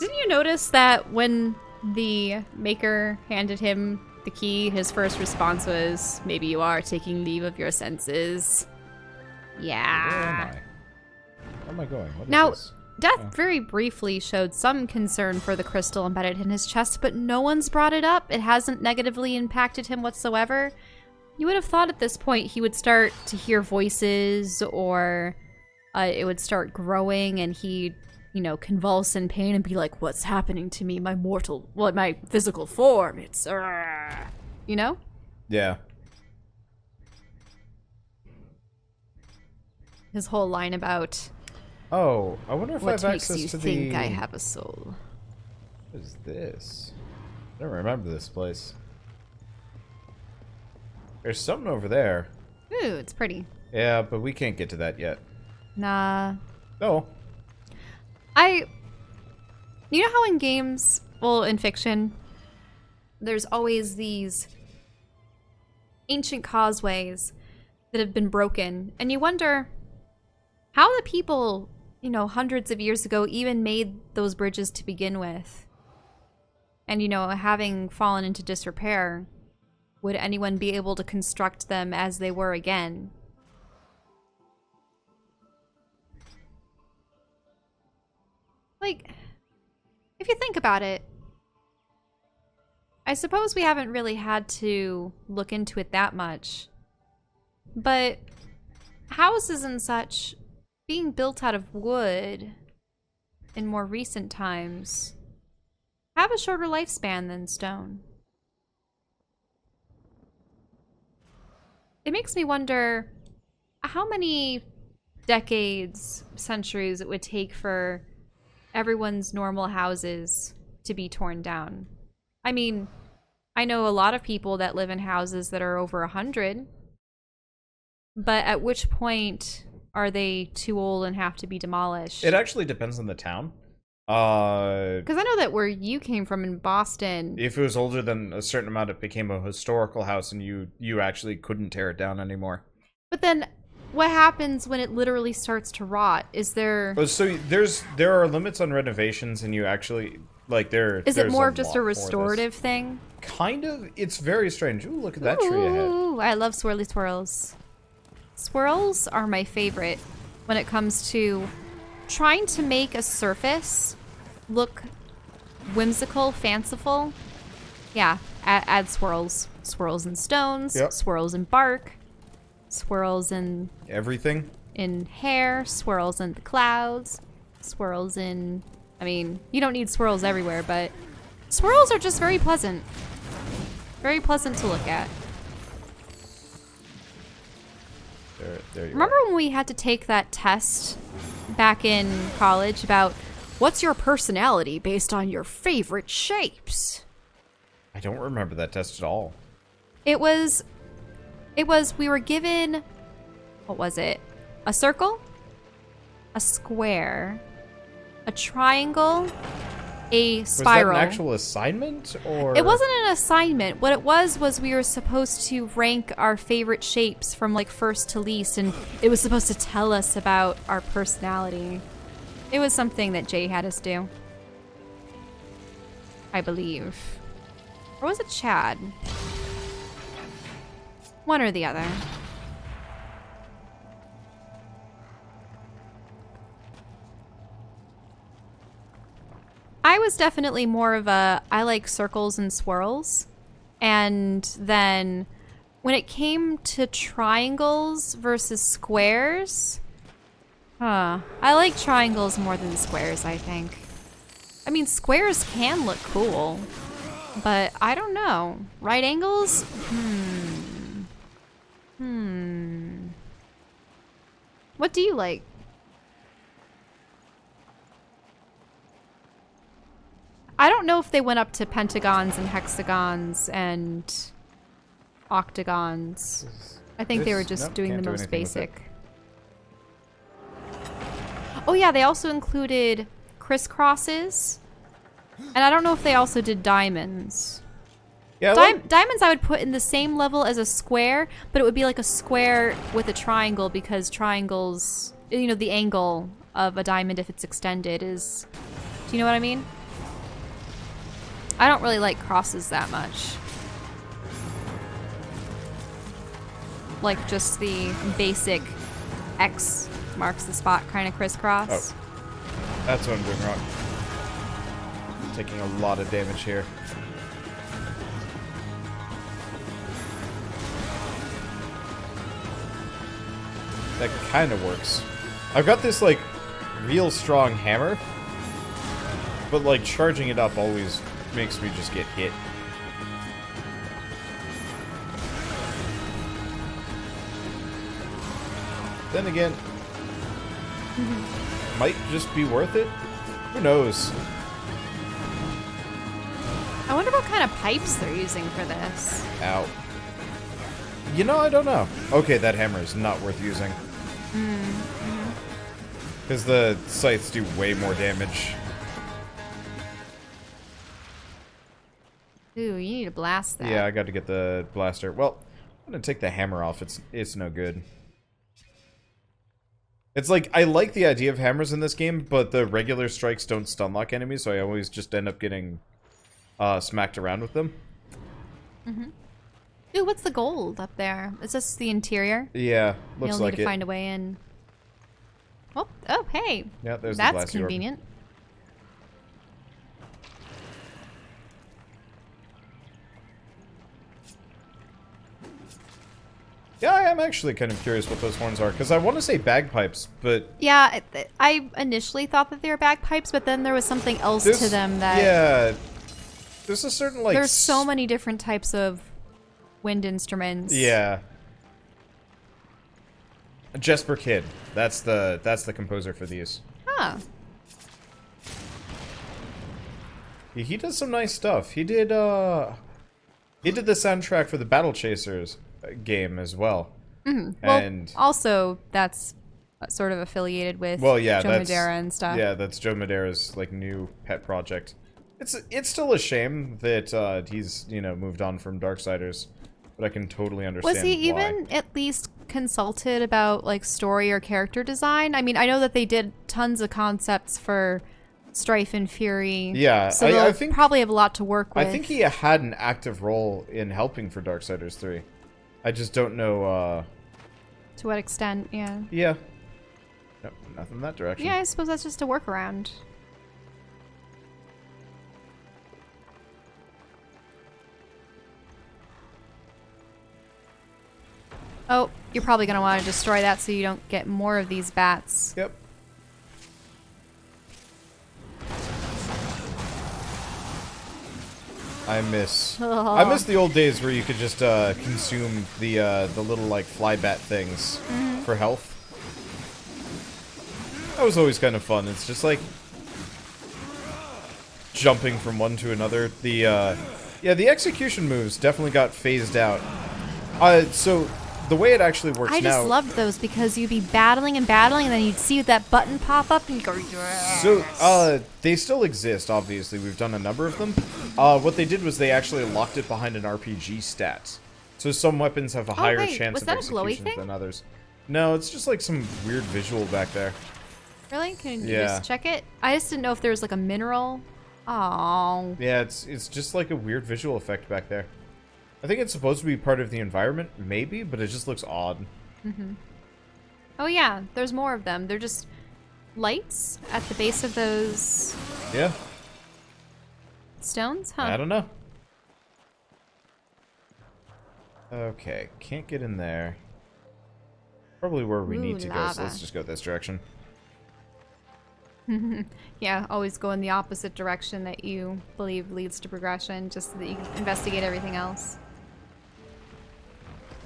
Didn't you notice that when the maker handed him the key, his first response was, "Maybe you are taking leave of your senses." Yeah. Where am I? Where am I going? What is Now, this? Death very briefly showed some concern for the crystal embedded in his chest, but no one's brought it up. It hasn't negatively impacted him whatsoever. You would have thought at this point he would start to hear voices, or it would start growing and he'd, you know, convulse in pain and be like, "What's happening to me? My physical form, it's, you know?" Yeah. His whole line about, Oh, I wonder if I "What have makes access you to think the... I have a soul?" What is this? I don't remember this place. There's something over there. Ooh, it's pretty. Yeah, but we can't get to that yet. Nah. Oh. You know how in games, well, in fiction, there's always these ancient causeways that have been broken, and you wonder how the people, you know, hundreds of years ago even made those bridges to begin with. And, you know, having fallen into disrepair, would anyone be able to construct them as they were again? Like, if you think about it, I suppose we haven't really had to look into it that much. But houses and such being built out of wood in more recent times have a shorter lifespan than stone. It makes me wonder how many decades, centuries it would take for everyone's normal houses to be torn down. I mean, I know a lot of people that live in houses that are over 100, but at which point are they too old and have to be demolished? It actually depends on the town. Because I know that where you came from in Boston, If it was older than a certain amount, it became a historical house, and you actually couldn't tear it down anymore. but then what happens when it literally starts to rot? Is there... So there are limits on renovations, and you actually like there. Is it there's more a of just lot a for this. restorative thing? Kind of. It's very strange. Ooh, look at that tree ahead. Ooh, I love swirly swirls. Swirls are my favorite when it comes to trying to make a surface look whimsical, fanciful. Yeah, add swirls. Swirls in stones, Yep. swirls in bark, swirls in Everything. hair, swirls in the clouds, swirls in... I mean, you don't need swirls everywhere, but swirls are just very pleasant. Very pleasant to look at. There you Remember when we had to take that test back in college about what's your personality based on your favorite shapes? I don't remember that test at all. It was we were given, what was it? A circle, a square, a triangle, a spiral. Was that an actual assignment, or It wasn't an assignment. What it was we were supposed to rank our favorite shapes from like first to least, and it was supposed to tell us about our personality. It was something that Jay had us do, I believe. Or was it Chad? One or the other. I was definitely more of a, I like circles and swirls. And then when it came to triangles versus squares, I like triangles more than squares, I think. I mean, squares can look cool, but I don't know. Right angles? What do you like? I don't know if they went up to pentagons and hexagons and octagons. I think they were just Nope, doing can't the do most anything with it. basic. Oh yeah, they also included crisscrosses. And I don't know if they also did diamonds. Yeah, Diamonds I would put in the same level as a square, but it would be like a square with a triangle, because triangles, you know, the angle of a diamond if it's extended is... Do you know what I mean? I don't really like crosses that much. Like just the basic X marks the spot kind of crisscross. Oh. That's what I'm doing wrong. I'm taking a lot of damage here. That kind of works. I've got this, like, real strong hammer, but, like, charging it up always makes me just get hit. Then again, might just be worth it. Who knows? I wonder what kind of pipes they're using for this. Ow. You know, I don't know. Okay, that hammer is not worth using. Because the scythes do way more damage. Ooh, you need to blast that. Yeah, I got to get the blaster. Well, I'm gonna take the hammer off. It's no good. It's like, I like the idea of hammers in this game, but the regular strikes don't stun lock enemies, so I always just end up getting smacked around with them. Ooh, what's the gold up there? Is this the interior? Yeah, looks You'll like need to find a way in. Oh, hey. Yeah, there's the That's blasting orb. convenient. Yeah, I am actually kind of curious what those horns are, because I want to say bagpipes, but... Yeah, I initially thought that they were bagpipes, but then there was something else to them that... Yeah, there's a certain, like... There's so many different types of wind instruments. Yeah. Jesper Kid. That's the composer for these. Huh. He does some nice stuff. He did the soundtrack for the Battle Chasers game as well. Well, And also that's sort of affiliated with well, yeah, Joe that's Madera and stuff. Yeah, that's Joe Madera's like new pet project. It's still a shame that he's, you know, moved on from Darksiders, but I can totally understand Was he why. even at least consulted about like story or character design? I mean, I know that they did tons of concepts for Strife and Fury. Yeah, so I they'll think probably have a lot to work with. I think he had an active role in helping for Darksiders 3. I just don't know. To what extent? Yeah. Yeah. Nope, nothing in that direction. Yeah, I suppose that's just a workaround. Oh, you're probably going to want to destroy that so you don't get more of these bats. Yep. I miss the old days where you could just consume the little like fly bat things for health. That was always kind of fun. It's just like jumping from one to another. The execution moves definitely got phased out. So the way it actually works now... I just loved those because you'd be battling and battling, and then you'd see that button pop up, and you go, yes. So, they still exist, obviously. We've done a number of them. What they did was they actually locked it behind an RPG stat. So some weapons have a higher chance of execution than others. No, it's just like some weird visual back there. Really? Can you just check it? I just didn't know if there was like a mineral. Oh. Yeah, it's just like a weird visual effect back there. I think it's supposed to be part of the environment, maybe, but it just looks odd. Oh yeah, there's more of them. They're just lights at the base of those stones, huh? I don't know. Okay, can't get in there. Probably where we need to go, so let's just go this direction. Yeah, always go in the opposite direction that you believe leads to progression, just so that you can investigate everything else.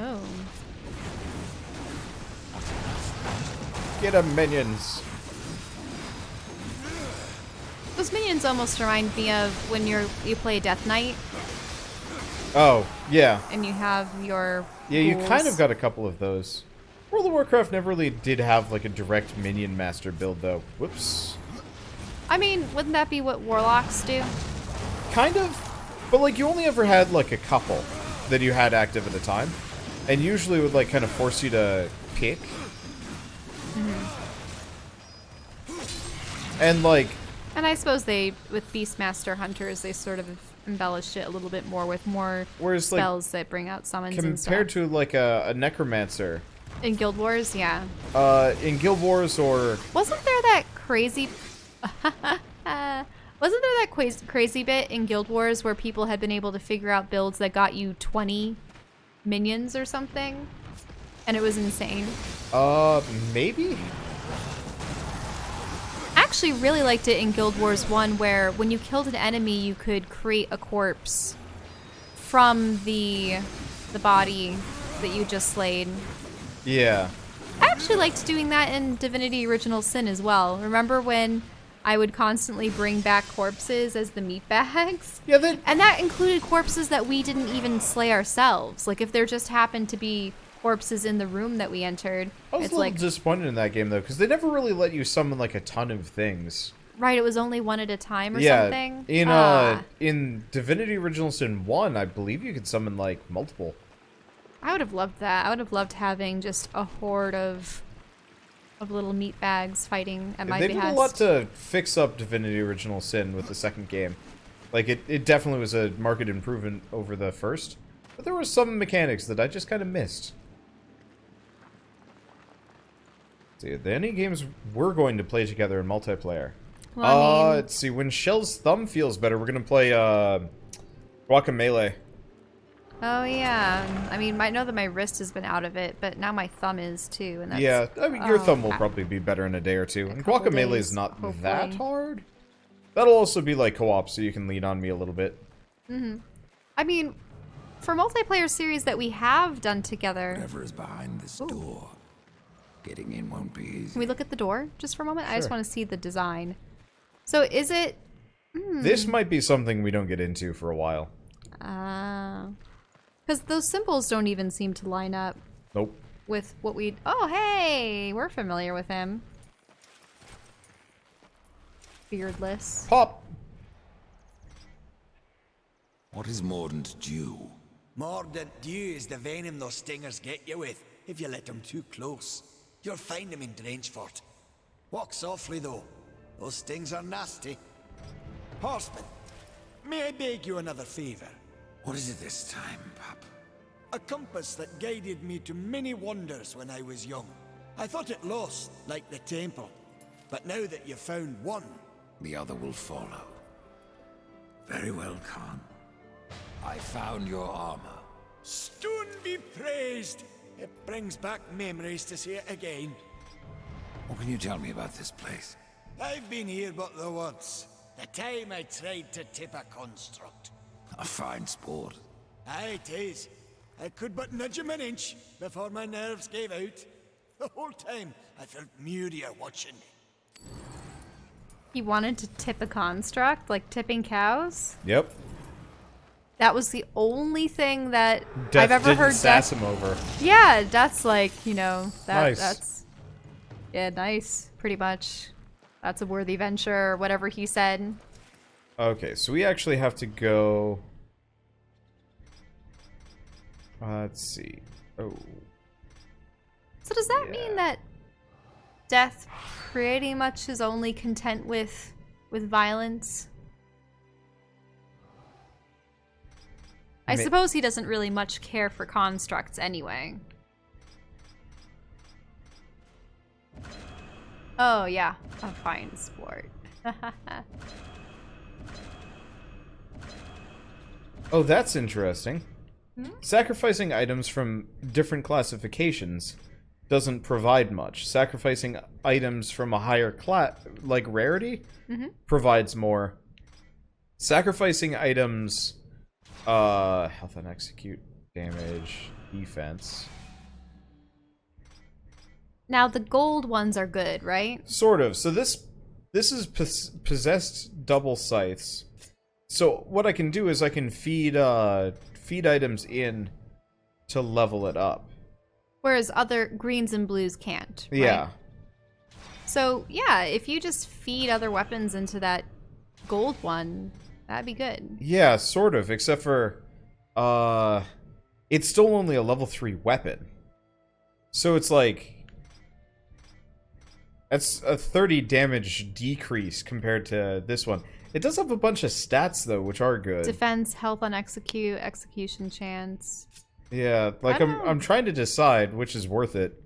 Oh. Get 'em, minions! Those minions almost remind me of when you play Death Knight. Oh, yeah. And you have your Yeah, you ghouls. kind of got a couple of those. World of Warcraft never really did have, like, a direct minion master build, though. Whoops. I mean, wouldn't that be what warlocks do? Kind of. But, like, you only ever had, like, a couple that you had active at a time. And usually would, like, kind of force you to pick. And, like... And I suppose with Beastmaster Hunters, they sort of embellished it a little bit more with more spells that bring out summons and stuff. Compared to like a necromancer. In Guild Wars, yeah. In Guild Wars or... Wasn't there that crazy... Wasn't there that crazy bit in Guild Wars where people had been able to figure out builds that got you 20 minions or something? And it was insane. Maybe? I actually really liked it in Guild Wars 1 where when you killed an enemy, you could create a corpse from the body that you just slayed. Yeah. I actually liked doing that in Divinity Original Sin as well. Remember when I would constantly bring back corpses as the meat bags? Yeah, and that included corpses that we didn't even slay ourselves. Like if there just happened to be corpses in the room that we entered. I was a little disappointed in that game though, because they never really let you summon like a ton of things. Right, it was only one at a time or something? In Divinity Original Sin 1, I believe you could summon like multiple. I would have loved that. I would have loved having just a horde of little meat bags fighting at my behest. They did a lot to fix up Divinity Original Sin with the second game. Like, it definitely was a marked improvement over the first. But there were some mechanics that I just kind of missed. See, are there any games we're going to play together in multiplayer? Well, let's see. When Shell's thumb feels better, we're going to play, Guacamelee. Oh, yeah. I mean, I know that my wrist has been out of it, but now my thumb is, too. And that's, yeah, I mean, your thumb will probably be better in a day or two. And Guacamelee is not that hard. That'll also be, like, co-op, so you can lean on me a little bit. Mm-hmm. I mean, for multiplayer series that we have done together... Whatever is behind this door, getting in won't be easy. Can we look at the door just for a moment? Sure. I just want to see the design. So, is it... This might be something we don't get into for a while. Because those symbols don't even seem to line up. Nope. With what we... Oh, hey! We're familiar with him. Beardless. Pop! What is Mordant Dew? Mordant Dew is the venom those stingers get you with, if you let them too close. You'll find them in Drangeforth. Walk softly, though. Those stings are nasty. Horseman, may I beg you another favor? What is it this time, Pup? A compass that guided me to many wonders when I was young. I thought it lost, like the temple. But now that you've found one... the other will follow. Very well, Khan. I found your armor. Stone be praised! It brings back memories to see it again. What can you tell me about this place? I've been here but the once. The time I tried to tip a construct. A fine sport. Aye, it is. I could but nudge him an inch before my nerves gave out. The whole time, I felt Muria watching me. He wanted to tip a construct, like tipping cows? Yep. That was the only thing that I've ever heard. Sass him over. Yeah, that's like, you know, nice. That's... Yeah, nice, pretty much. That's a worthy venture, or whatever he said. Okay, so we actually have to go... let's see. Oh. So does that mean that Death pretty much is only content with violence? I suppose he doesn't really much care for constructs anyway. Oh, yeah. A fine sport. Oh, that's interesting. Sacrificing items from different classifications doesn't provide much. Sacrificing items from a higher class, like rarity, provides more. Sacrificing items, health and execute, damage, defense. Now the gold ones are good, right? Sort of. So this is possessed double scythes. So what I can do is I can feed items in to level it up. Whereas other greens and blues can't, right? Yeah. So, yeah, if you just feed other weapons into that gold one, that'd be good. Yeah, sort of, except for it's still only a level 3 weapon. So it's like that's a 30 damage decrease compared to this one. It does have a bunch of stats, though, which are good. Defense, health on execute, execution chance. Yeah, like, I'm trying to decide which is worth it.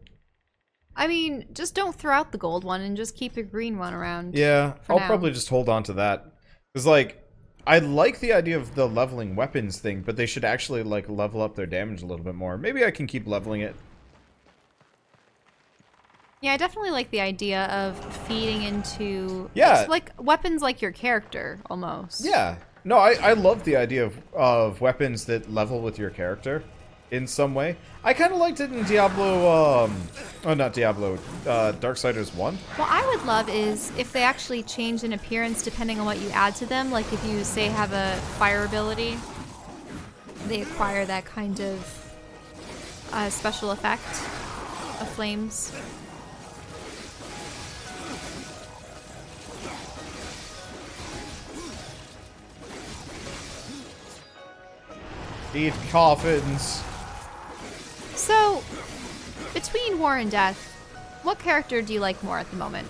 I mean, just don't throw out the gold one and just keep the green one around. Yeah, I'll probably just hold on to that. Because, like, I like the idea of the leveling weapons thing, but they should actually, like, level up their damage a little bit more. Maybe I can keep leveling it. Yeah, I definitely like the idea of feeding into... Yeah. Like, weapons like your character, almost. Yeah. No, I love the idea of weapons that level with your character in some way. I kind of liked it in Diablo, oh, not Diablo, Darksiders 1. What I would love is if they actually change in appearance depending on what you add to them. Like if you, say, have a fire ability, they acquire that kind of special effect of flames. Eat coffins. So, between War and Death, what character do you like more at the moment?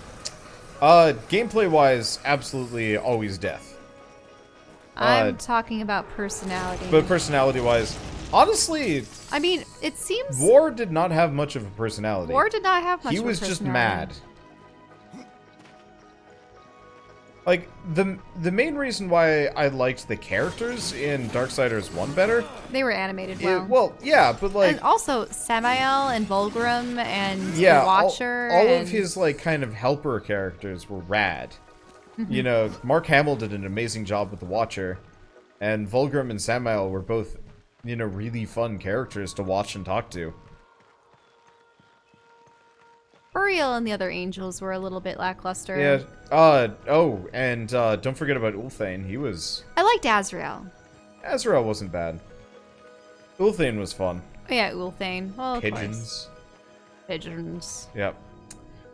Gameplay-wise, absolutely always Death. I'm talking about personality. But personality-wise, honestly... I mean, it seems... War did not have much of a personality. War did not have much of a personality. He was just mad. Like, the main reason why I liked the characters in Darksiders 1 better... They were animated well. Well, yeah, but like... And also, Samael and Vulgrim and the Watcher. All of his, like, kind of helper characters were rad. You know, Mark Hamill did an amazing job with the Watcher. And Vulgrim and Samael were both, you know, really fun characters to watch and talk to. Uriel and the other angels were a little bit lackluster. Yeah. Oh, and don't forget about Ulthane. He was... I liked Azrael. Azrael wasn't bad. Ulthane was fun. Oh, yeah, Ulthane. Well, Pigeons. Pigeons. Yep.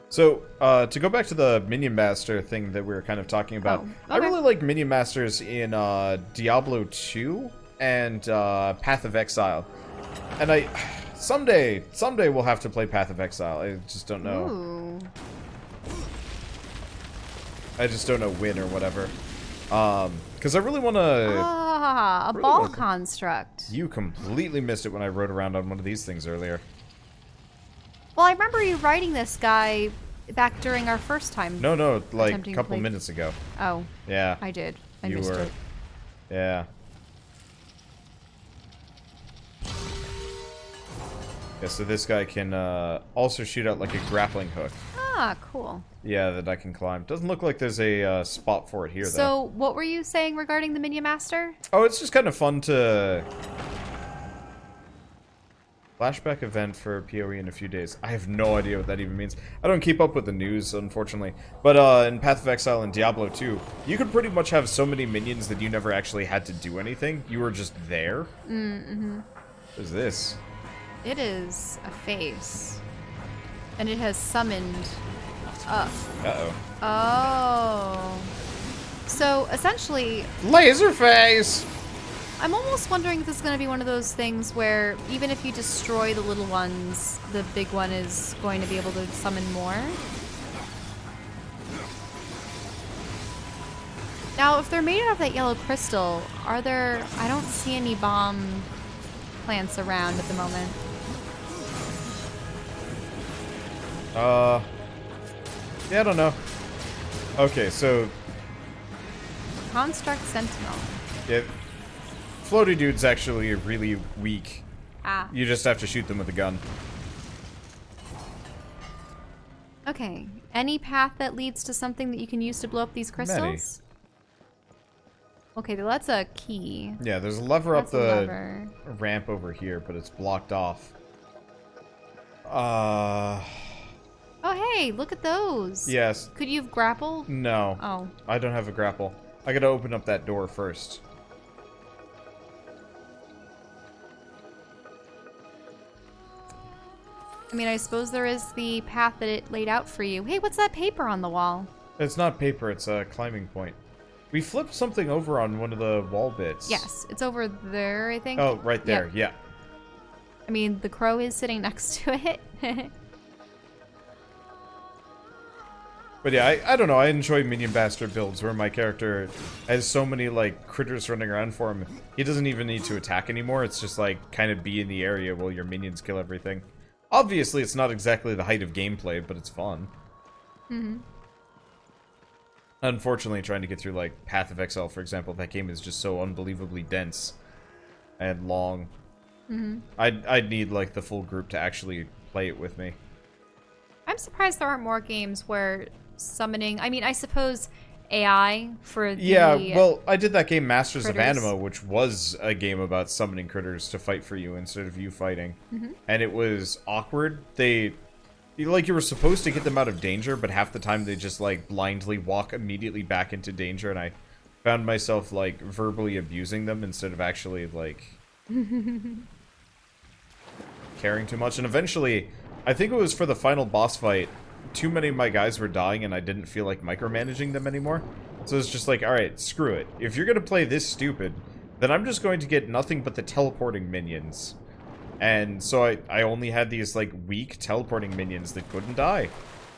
So, to go back to the Minion Master thing that we were kind of talking about, okay. I really like Minion Masters in Diablo 2 and Path of Exile. And someday we'll have to play Path of Exile. I just don't know. Ooh. I just don't know when or whatever. Because I really want to... Ah, a ball construct. You completely missed it when I rode around on one of these things earlier. Well, I remember you riding this guy back during our first time. No, like a couple minutes ago. Oh. Yeah. I did. I You missed were. it. Yeah. Yeah, so this guy can also shoot out like a grappling hook. Ah, cool. Yeah, that I can climb. Doesn't look like there's a spot for it here, though. So, what were you saying regarding the Minion Master? Oh, it's just kind of fun to... Flashback event for PoE in a few days. I have no idea what that even means. I don't keep up with the news, unfortunately. But in Path of Exile and Diablo 2, you could pretty much have so many minions that you never actually had to do anything. You were just there. Mm-hmm. What is this? It is a face. And it has summoned up. Uh-oh. Oh. So, essentially... Laserface! I'm almost wondering if this is going to be one of those things where even if you destroy the little ones, the big one is going to be able to summon more. Now, if they're made out of that yellow crystal, are there... I don't see any bomb plants around at the moment. Yeah, I don't know. Okay, so... Construct Sentinel. Yeah, floaty dude's actually really weak. Ah. You just have to shoot them with a gun. Okay. Any path that leads to something that you can use to blow up these crystals? Many. Okay, that's a key. Yeah, there's a lever up That's a the lever. ramp over here, but it's blocked off. Oh, hey, look at those. Yes. Could you have grappled? No. Oh. I don't have a grapple. I gotta open up that door first. I mean, I suppose there is the path that it laid out for you. Hey, what's that paper on the wall? It's not paper, it's a climbing point. We flipped something over on one of the wall bits. Yes, it's over there, I think. Oh, right there, Yep. yeah. I mean, the crow is sitting next to it. But yeah, I don't know. I enjoy minion bastard builds where my character has so many, like, critters running around for him. He doesn't even need to attack anymore. It's just, like, kind of be in the area while your minions kill everything. Obviously, it's not exactly the height of gameplay, but it's fun. Mm-hmm. Unfortunately, trying to get through, like, Path of Exile, for example, that game is just so unbelievably dense and long. Mm-hmm. I'd need, like, the full group to actually play it with me. I'm surprised there aren't more games where summoning... I mean, I suppose AI for the... Yeah, well, I did that game Masters critters. of Anima, which was a game about summoning critters to fight for you instead of you fighting. Mm-hmm. And it was awkward. They... Like, you were supposed to get them out of danger, but half the time they just, like, blindly walk immediately back into danger, and I found myself, like, verbally abusing them instead of actually, like... caring too much. And eventually, I think it was for the final boss fight, too many of my guys were dying and I didn't feel like micromanaging them anymore. So it's just like, alright, screw it. If you're gonna play this stupid, then I'm just going to get nothing but the teleporting minions. And so I only had these, like, weak teleporting minions that couldn't die.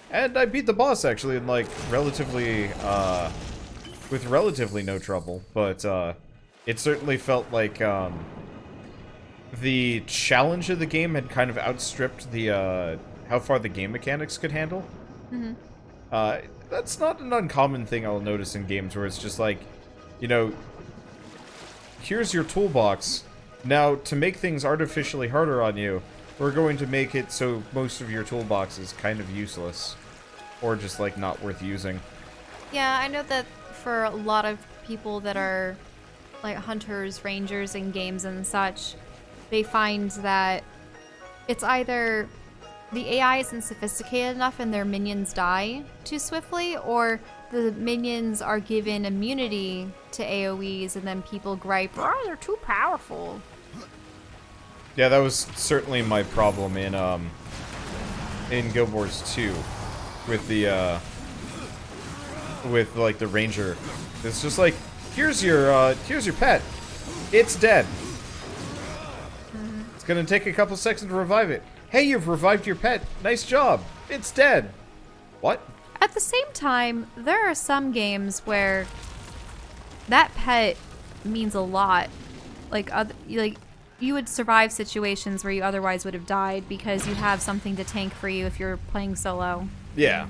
And I beat the boss, actually, in, like, relatively, with relatively no trouble. But, it certainly felt like, the challenge of the game had kind of outstripped the, how far the game mechanics could handle. Mm-hmm. That's not an uncommon thing I'll notice in games where it's just like, you know, here's your toolbox. Now, to make things artificially harder on you, we're going to make it so most of your toolbox is kind of useless. Or just, like, not worth using. Yeah, I know that for a lot of people that are, like, hunters, rangers in games and such, they find that it's either the AI isn't sophisticated enough and their minions die too swiftly, or the minions are given immunity to AoEs and then people gripe, oh, they're too powerful. Yeah, that was certainly my problem in Guild Wars 2 with the with like the ranger. It's just like, here's your pet. It's dead. It's gonna take a couple seconds to revive it. Hey, you've revived your pet. Nice job. It's dead. What? At the same time, there are some games where that pet means a lot. Like you would survive situations where you otherwise would have died because you have something to tank for you if you're playing solo. Yeah.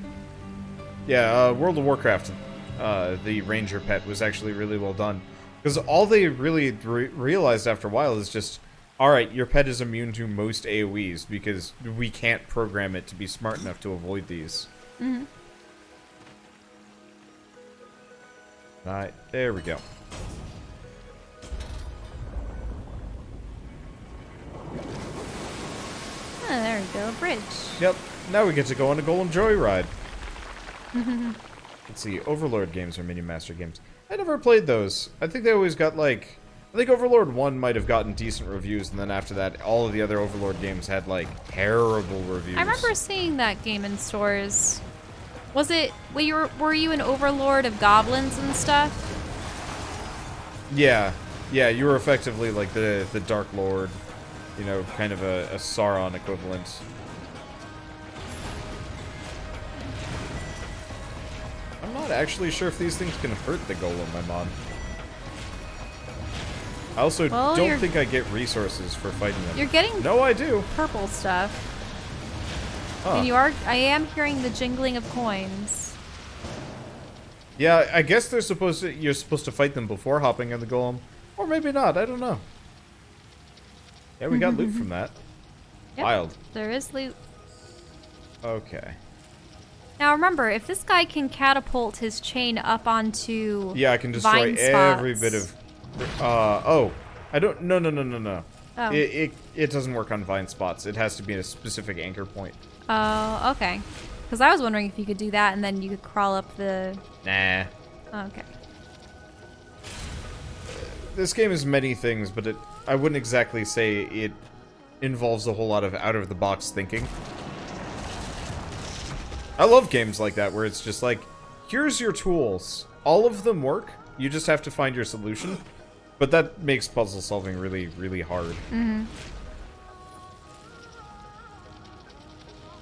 Yeah, World of Warcraft, the ranger pet was actually really well done. Because all they really realized after a while is just, alright, your pet is immune to most AoEs because we can't program it to be smart enough to avoid these. Mm-hmm. Alright, there we go. Oh, there we go, bridge. Yep, now we get to go on a Golem Joyride. Let's see, Overlord games or Mini Master games. I never played those. I think they always got, like... I think Overlord 1 might have gotten decent reviews, and then after that, all of the other Overlord games had, like, terrible reviews. I remember seeing that game in stores. Was it... Were you an Overlord of goblins and stuff? Yeah. Yeah, you were effectively, like, the Dark Lord. You know, kind of a Sauron equivalent. I'm not actually sure if these things can hurt the golem I'm on. I also don't think I get resources for fighting them. You're getting no, I do. Purple stuff. Huh. And I am hearing the jingling of coins. Yeah, I guess you're supposed to fight them before hopping on the golem. Or maybe not, I don't know. Yeah, we got loot from that. Yep, wild. There is loot. Okay. Now remember, if this guy can catapult his chain up onto yeah, I can destroy every bit of... oh. I don't... No. Oh. It doesn't work on vine spots. It has to be at a specific anchor point. Oh, okay. Because I was wondering if you could do that and then you could crawl up the... Nah. Okay. This game is many things, but I wouldn't exactly say it involves a whole lot of out-of-the-box thinking. I love games like that, where it's just like, here's your tools. All of them work. You just have to find your solution. But that makes puzzle solving really, really hard. Mm-hmm.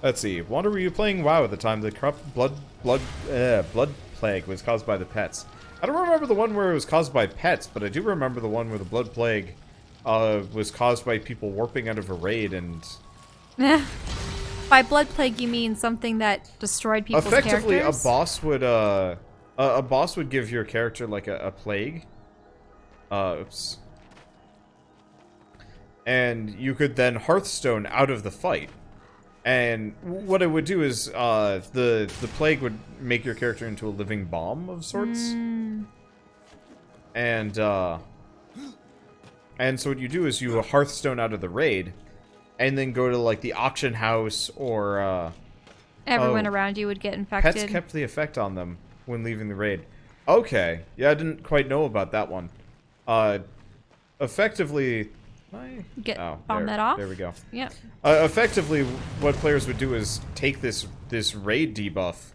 Let's see. Wander, were you playing WoW at the time the blood plague was caused by the pets. I don't remember the one where it was caused by pets, but I do remember the one where the blood plague was caused by people warping out of a raid and... By blood plague, you mean something that destroyed people's effectively, characters? a boss would give your character like a plague. Oops. And you could then Hearthstone out of the fight. And what it would do is the plague would make your character into a living bomb of sorts. And so what you do is you Hearthstone out of the raid, and then go to like the auction house or everyone around you would get infected. Pets kept the effect on them when leaving the raid. Okay, yeah, I didn't quite know about that one. Effectively, bomb that off. There we go. Yep. Effectively, what players would do is take this raid debuff.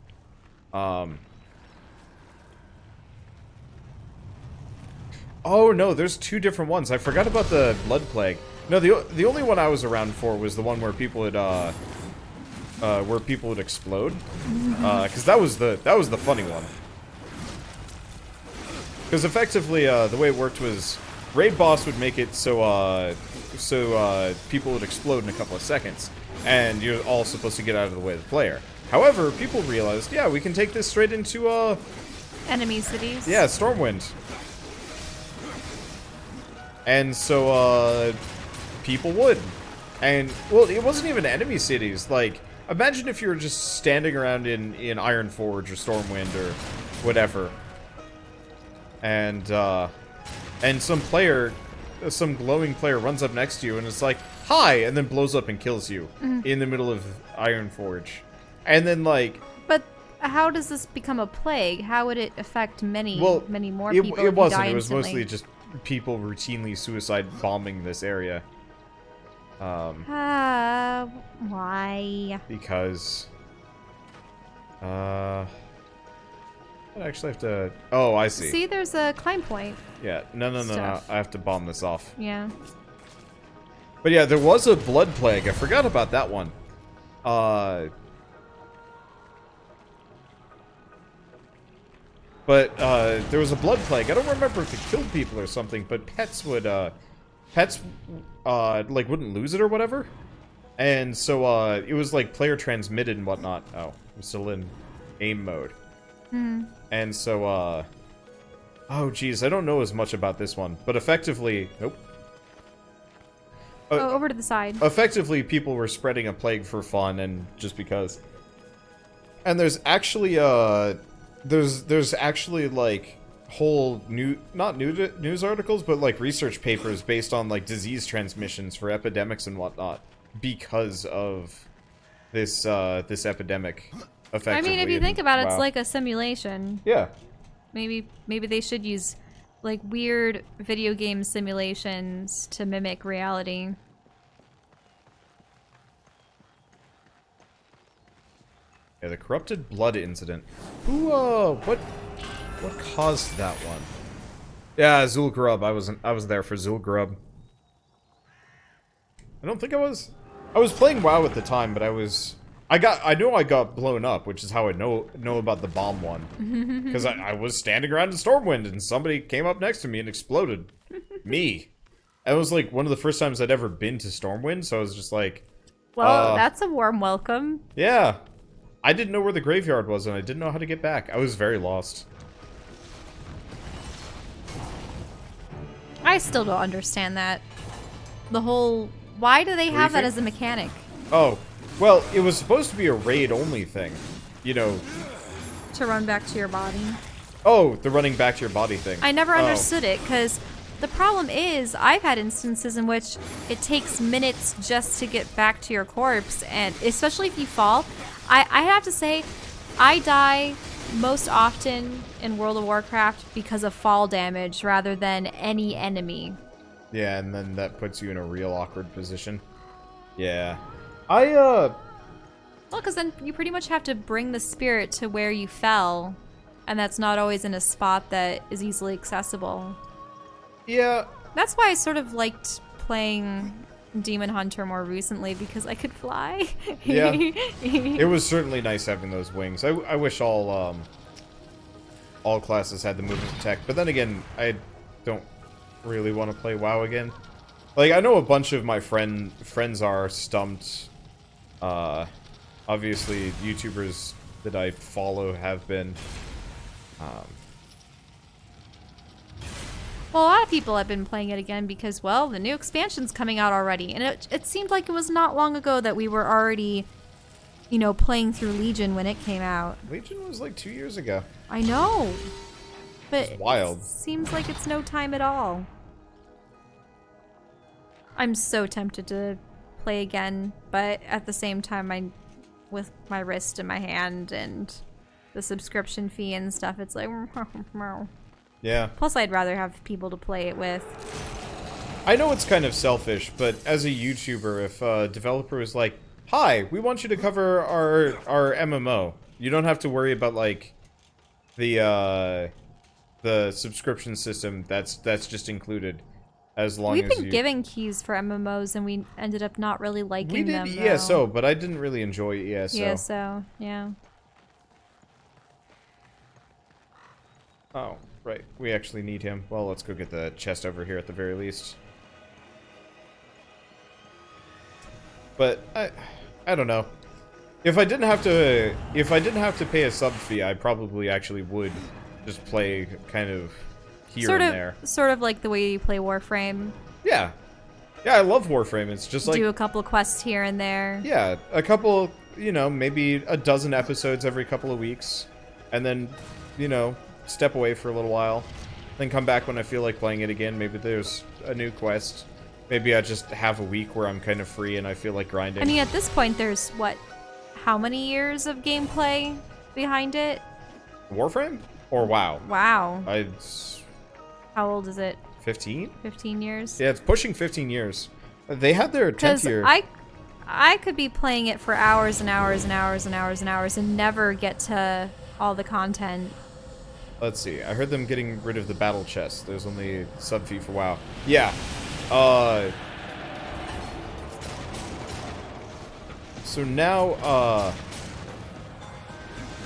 Oh no, there's two different ones. I forgot about the blood plague. No, the only one I was around for was the one where people would explode. Because that was the funny one. Because effectively, the way it worked was raid boss would make it so people would explode in a couple of seconds, and you're all supposed to get out of the way of the player. However, people realized, yeah, we can take this straight into enemy cities. Yeah, Stormwind. And so people would. And well, it wasn't even enemy cities. Like, imagine if you were just standing around in Ironforge or Stormwind or whatever. And some glowing player runs up next to you and it's like, hi, and then blows up and kills you in the middle of Ironforge. And then, like... But how does this become a plague? How would it affect many more people? It wasn't. It was mostly just people routinely suicide bombing this area. Why? Because... I actually have to... Oh, I see. See, there's a climb point. Yeah, no. I have to bomb this off. Yeah. But yeah, there was a blood plague. I forgot about that one. But there was a blood plague. I don't remember if it killed people or something, but pets would... like, wouldn't lose it or whatever. And so, it was, like, player transmitted and whatnot. Oh, I'm still in aim mode. And so, oh, geez, I don't know as much about this one. But effectively... Nope. Over to the side. Effectively, people were spreading a plague for fun and just because. And there's actually, there's actually, like, whole not news articles, but, like, research papers based on, like, disease transmissions for epidemics and whatnot because of this, this epidemic. Effectively. I mean, if you think about it, it's like a simulation. Yeah. Maybe they should use, like, weird video game simulations to mimic reality. Yeah, the corrupted blood incident. Who, what caused that one? Yeah, Zul'Grub. I was there for Zul'Grub. I don't think I was. I was playing WoW at the time, but I know I got blown up, which is how I know about the bomb one. Because I was standing around in Stormwind, and somebody came up next to me and exploded. Me. It was, like, one of the first times I'd ever been to Stormwind, so I was just like... Well, that's a warm welcome. Yeah. I didn't know where the graveyard was, and I didn't know how to get back. I was very lost. I still don't understand that. The whole... Why do they have that as a mechanic? Oh. Well, it was supposed to be a raid-only thing. You know... To run back to your body. Oh, the running back to your body thing. I never understood it, because the problem is, I've had instances in which it takes minutes just to get back to your corpse, and especially if you fall. I have to say, I die most often in World of Warcraft because of fall damage rather than any enemy. Yeah, and then that puts you in a real awkward position. Yeah. Well, because then you pretty much have to bring the spirit to where you fell, and that's not always in a spot that is easily accessible. Yeah. That's why I sort of liked playing Demon Hunter more recently because I could fly. Yeah. It was certainly nice having those wings. I wish all classes had the movement tech, but then again, I don't really want to play WoW again. Like, I know a bunch of my friends are stumped. Obviously, YouTubers that I follow have been. Well, a lot of people have been playing it again because, well, the new expansion's coming out already. And it seemed like it was not long ago that we were already, you know, playing through Legion when it came out. Legion was like 2 years ago. I know. But it's wild. It seems like it's no time at all. I'm so tempted to play again, but at the same time, with my wrist in my hand and the subscription fee and stuff, it's like... Yeah. Plus, I'd rather have people to play it with. I know it's kind of selfish, but as a YouTuber, if a developer is like, "Hi, we want you to cover our MMO," you don't have to worry about like the subscription system. That's just included, as long as we've been giving keys for MMOs, and we ended up not really liking them. We did ESO, but I didn't really enjoy ESO. ESO, yeah. Oh. Right, we actually need him. Well, let's go get the chest over here at the very least. But I don't know. If I didn't have to pay a sub fee, I probably actually would just play kind of here and there. Sort of like the way you play Warframe. Yeah. Yeah, I love Warframe. It's just like do a couple of quests here and there. Yeah, a couple, you know, maybe a dozen episodes every couple of weeks, and then, you know, step away for a little while, then come back when I feel like playing it again. Maybe there's a new quest. Maybe I just have a week where I'm kind of free and I feel like grinding. I mean, at this point, there's, what, how many years of gameplay behind it? Warframe? Or WoW? Wow. How old is it? 15? 15 years? Yeah, it's pushing 15 years. They had their 10th year. I could be playing it for hours and hours and hours and hours and hours and never get to all the content. Let's see. I heard them getting rid of the battle chest. There's only sub fee for WoW. Yeah. So now,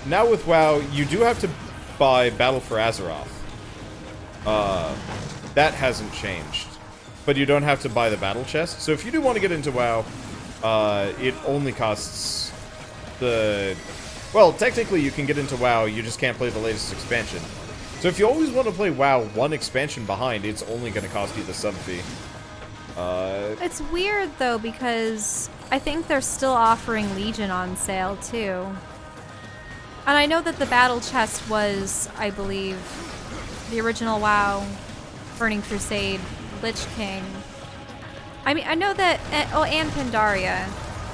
now with WoW, you do have to buy Battle for Azeroth. That hasn't changed. But you don't have to buy the battle chest. So if you do want to get into WoW, it only costs the... Well, technically you can get into WoW, you just can't play the latest expansion. So if you always want to play WoW one expansion behind, it's only going to cost you the sub fee. It's weird, though, because I think they're still offering Legion on sale, too. And I know that the battle chest was, I believe, the original WoW, Burning Crusade, Lich King. I mean, I know that... Oh, and Pandaria.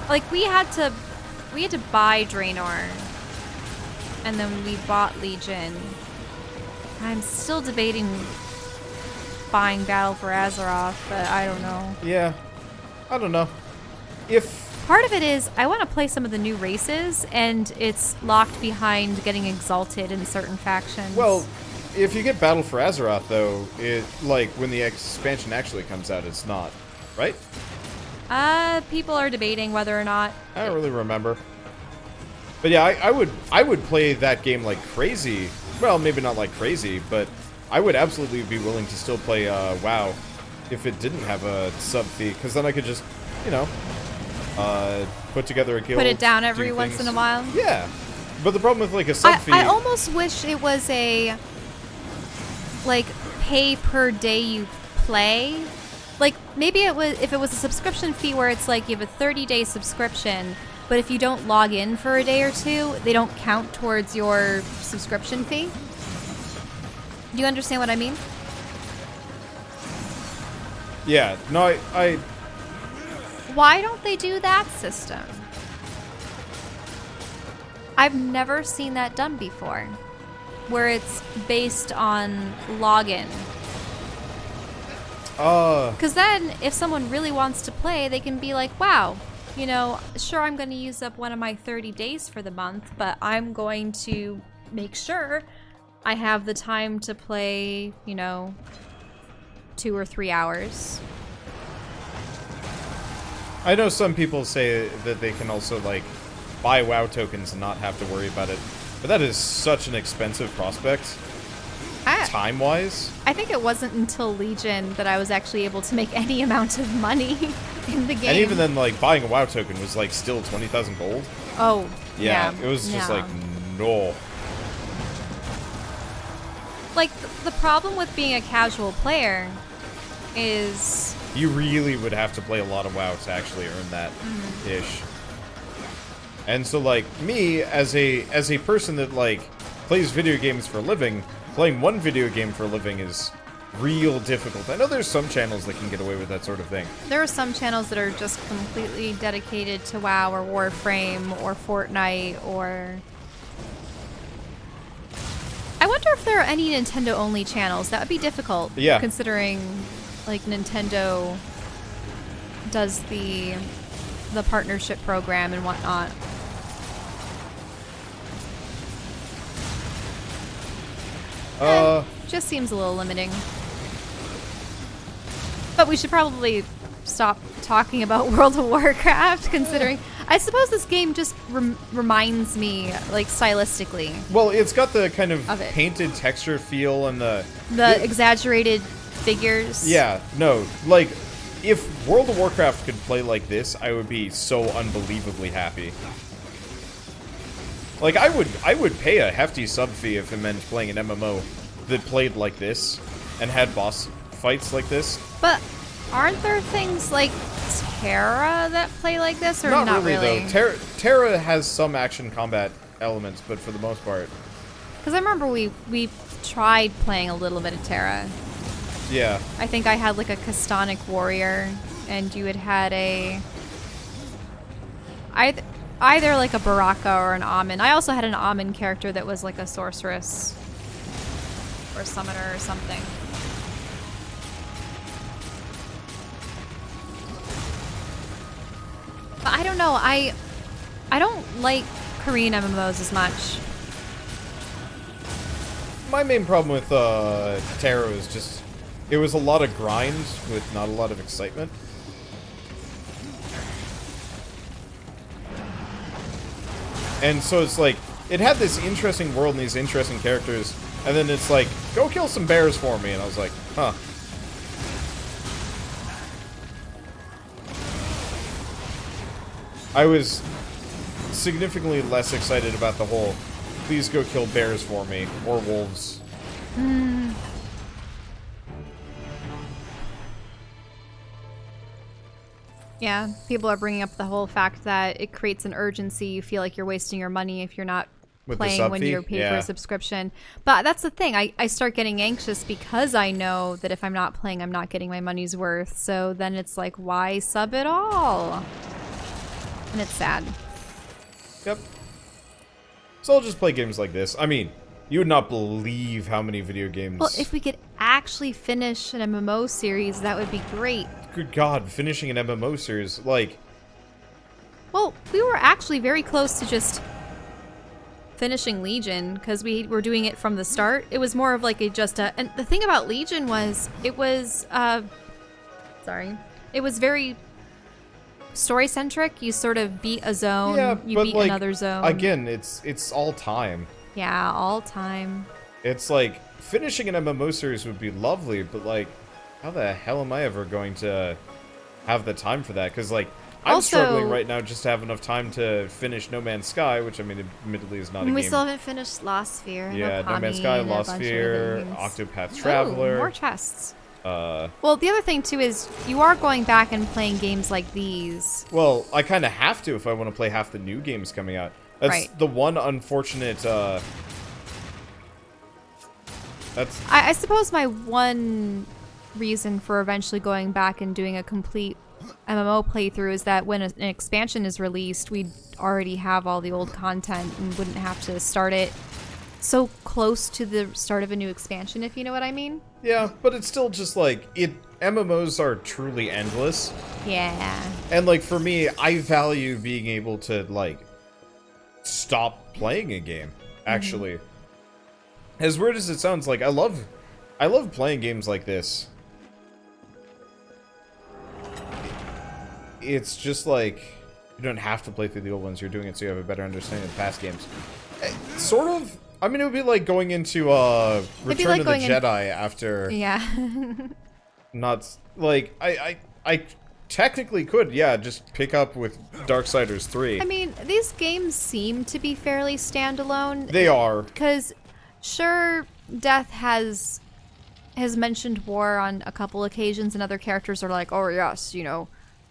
Like, we had to buy Draenor. And then we bought Legion. I'm still debating buying Battle for Azeroth, but I don't know. Yeah. I don't know. Part of it is, I want to play some of the new races, and it's locked behind getting exalted in certain factions. Well, if you get Battle for Azeroth, though, like, when the expansion actually comes out, it's not. Right? People are debating whether or not. I don't really remember. But yeah, I would play that game like crazy. Well, maybe not like crazy, but I would absolutely be willing to still play WoW if it didn't have a sub fee, because then I could just, you know, put together a guild. Put it down every once in a while. Yeah, but the problem with like a sub fee. I almost wish it was a like pay per day you play. Like maybe if it was a subscription fee where it's like you have a 30-day subscription. But if you don't log in for a day or two, they don't count towards your subscription fee. Do you understand what I mean? Yeah, no, I... Why don't they do that system? I've never seen that done before. Where it's based on login. Because then, if someone really wants to play, they can be like, wow, you know, sure, I'm going to use up one of my 30 days for the month, but I'm going to make sure I have the time to play, you know, 2 or 3 hours. I know some people say that they can also, like, buy WoW tokens and not have to worry about it. But that is such an expensive prospect, time-wise. I think it wasn't until Legion that I was actually able to make any amount of money in the game. And even then, like, buying a WoW token was, like, still 20,000 gold. Oh, yeah. It was just like, no. Like, the problem with being a casual player is... You really would have to play a lot of WoW to actually earn that ish. And so, like, me, as a person that, like, plays video games for a living, playing one video game for a living is real difficult. I know there's some channels that can get away with that sort of thing. There are some channels that are just completely dedicated to WoW or Warframe or Fortnite or... I wonder if there are any Nintendo-only channels. That would be difficult. Yeah. Considering, like, Nintendo does the partnership program and whatnot. Just seems a little limiting. But we should probably stop talking about World of Warcraft, considering... I suppose this game just reminds me, like, stylistically. Well, it's got the kind of painted texture feel and the exaggerated figures. Yeah, no, like, if World of Warcraft could play like this, I would be so unbelievably happy. Like, I would pay a hefty sub fee if it meant playing an MMO that played like this and had boss fights like this. But aren't there things like Terra that play like this, or not really? Though. Terra has some action combat elements, but for the most part. Because I remember we tried playing a little bit of Terra. Yeah. I think I had like a Castonic warrior, and you had a either like a Baraka or an Amun. I also had an Amun character that was like a sorceress or summoner or something. But I don't know. I don't like Korean MMOs as much. My main problem with Terra is just it was a lot of grind with not a lot of excitement. And so it's like, it had this interesting world and these interesting characters, and then it's like, go kill some bears for me, and I was like, huh. I was significantly less excited about the whole, please go kill bears for me, or wolves. Yeah, people are bringing up the whole fact that it creates an urgency. You feel like you're wasting your money if you're not playing when you're paying for a subscription. But that's the thing. I start getting anxious because I know that if I'm not playing, I'm not getting my money's worth. So then it's like, why sub at all? And it's sad. Yep. So I'll just play games like this. I mean, you would not believe how many video games... Well, if we could actually finish an MMO series, that would be great. Good God, finishing an MMO series, like... Well, we were actually very close to just finishing Legion, because we were doing it from the start. It was more of like and the thing about Legion was, it was very story-centric. You sort of beat a zone, you beat another zone. Again, it's all time. Yeah, all time. It's like, finishing an MMO series would be lovely, but like, how the hell am I ever going to have the time for that? Because, like, I'm struggling right now just to have enough time to finish No Man's Sky, which, I mean, admittedly is not a game. We still haven't finished Lost Sphere. Yeah, No Man's Sky, Lost Sphere, Octopath Traveler. More chests. Well, the other thing, too, is you are going back and playing games like these. Well, I kind of have to if I want to play half the new games coming out. That's the one unfortunate, I suppose my one reason for eventually going back and doing a complete MMO playthrough is that when an expansion is released, we'd already have all the old content and wouldn't have to start it so close to the start of a new expansion, if you know what I mean. Yeah, but it's still just like, MMOs are truly endless. Yeah. And like, for me, I value being able to, like, stop playing a game, actually. As weird as it sounds, like, I love playing games like this. it's just like you don't have to play through the old ones. You're doing it so you have a better understanding of past games. Sort of. I mean, it would be like going into Return of the Jedi after. Yeah. Not like I technically could, yeah, just pick up with Darksiders 3. I mean, these games seem to be fairly standalone. They are. Because, sure, Death has mentioned war on a couple occasions, and other characters are like, oh yes, you know,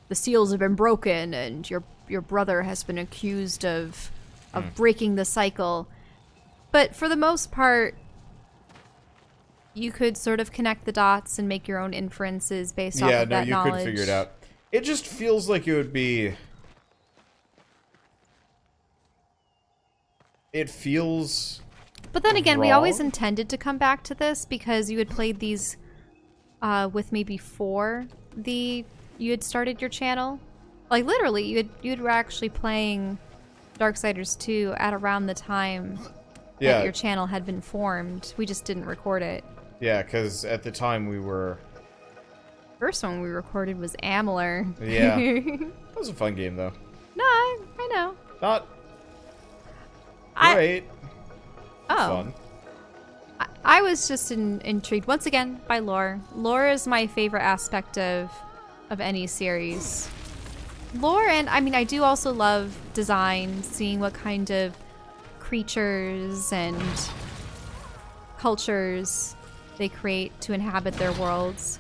the seals have been broken, and your brother has been accused of breaking the cycle. But for the most part, you could sort of connect the dots and make your own inferences based off of that knowledge. Yeah, no, you could figure it out. It just feels like it would be... It feels... But then again, we always intended to come back to this because you had played these with me before you had started your channel. Like, literally, you were actually playing Darksiders 2 at around the time that your channel had been formed. We just didn't record it. Yeah, because at the time we were... First one we recorded was Amalur. Yeah. That was a fun game, though. No, I know. Not great. Oh. Fun. I was just intrigued, once again, by lore. Lore is my favorite aspect of any series. Lore, and I mean, I do also love design, seeing what kind of creatures and cultures they create to inhabit their worlds.